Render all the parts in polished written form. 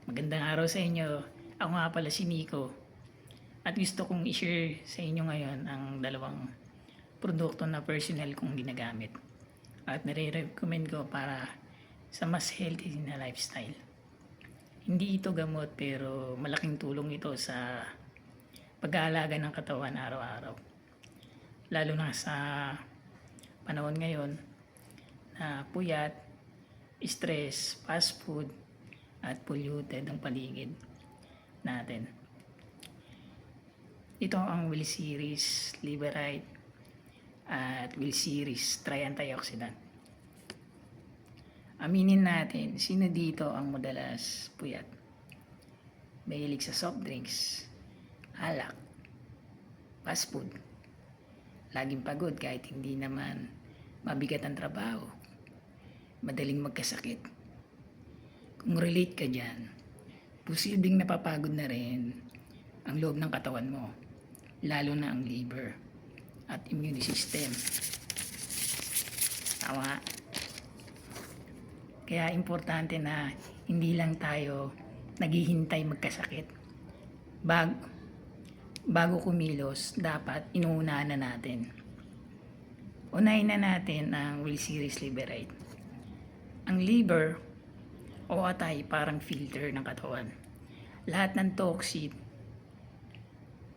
Magandang araw sa inyo. Ako nga pala si Nico. At gusto kong i-share sa inyo ngayon ang dalawang produkto na personal kong ginagamit. At nire-recommend ko para sa mas healthy na lifestyle. Hindi ito gamot pero malaking tulong ito sa pag-aalaga ng katawan araw-araw. Lalo na sa panahon ngayon na puyat, stress, fast food, at polluted ang paligid natin. Ito ang Will Series Liberite at Will Series Tri-Antioxidant. Aminin natin, sino dito ang madalas puyat? Mahilig sa soft drinks, alak, fast food, laging pagod kahit hindi naman mabigat ang trabaho, madaling magkasakit. Kung relate ka dyan, posibleng napapagod na rin ang loob ng katawan mo, lalo na ang liver at immune system. Tama? Kaya importante na hindi lang tayo naghihintay magkasakit. Bago kumilos, dapat inuunahan na natin. Unahin na natin ang Will Series Liberite. Ang liver o atay parang filter ng katawan. Lahat ng toxic,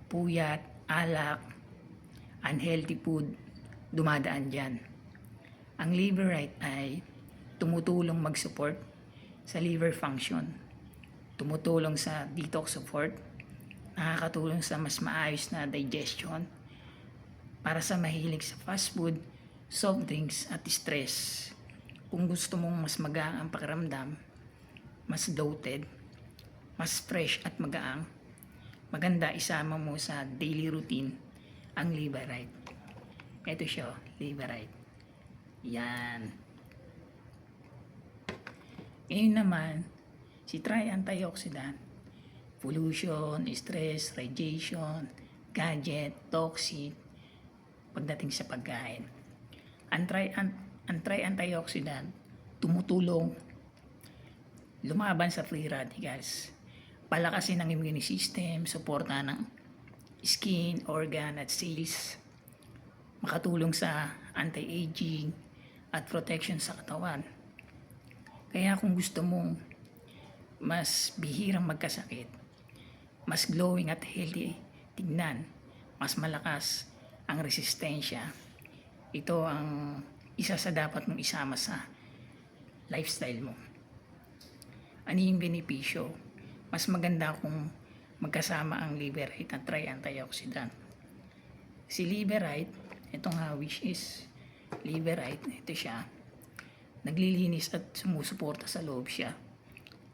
puyat, alak, unhealthy food, dumadaan dyan. Ang Liberite ay tumutulong mag-support sa liver function, tumutulong sa detox support, nakakatulong sa mas maayos na digestion, para sa mahilig sa fast food, soft drinks at stress. Kung gusto mong mas magaan ang pakiramdam, mas bloated, mas fresh at magaang, maganda isama mo sa daily routine ang Liberite. Ito siya, Liberite. Yan. Ngayon naman, si Tri-Antioxidant, pollution, stress, radiation, gadget, toxic, pagdating sa pagkain. Ang Tri-Antioxidant, tumutulong lumaban sa free radicals, palakasin ang immune system, suporta ng skin, organ at cells, makatulong sa anti-aging at protection sa katawan. Kaya kung gusto mong mas bihirang magkasakit, mas glowing at healthy tignan, mas malakas ang resistensya, ito ang isa sa dapat mong isama sa lifestyle mo. Ano yung benepisyo? Mas maganda kung magkasama ang Liberite at Tri-Antioxidant. Si Liberite, ito nga which is Liberite, ito siya, naglilinis at sumusuporta sa loob siya.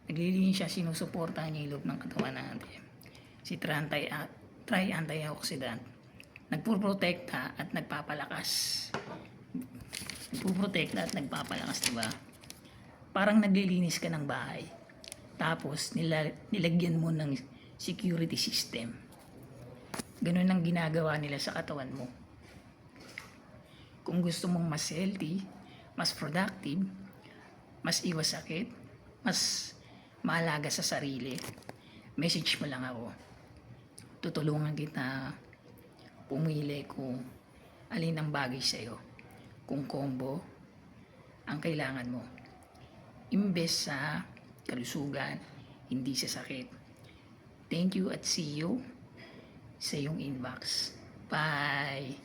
Naglilinis siya, sinusuporta niya yung loob ng katawan natin. Si Tri-Antioxidant, nagpuprotekta at nagpapalakas. Nagpuprotekta at nagpapalakas, diba? Parang naglilinis ka ng bahay. Tapos nilagyan mo ng security system. Ganun ang ginagawa nila sa katawan mo. Kung gusto mong mas healthy, mas productive, mas iwas sakit, mas maalaga sa sarili, message mo lang ako. Tutulungan kita pumili kung alin ang bagay sa'yo. Kung combo ang kailangan mo. Imbes sa kalusugan, hindi sa sakit. Thank you at see you sa iyong inbox. Bye!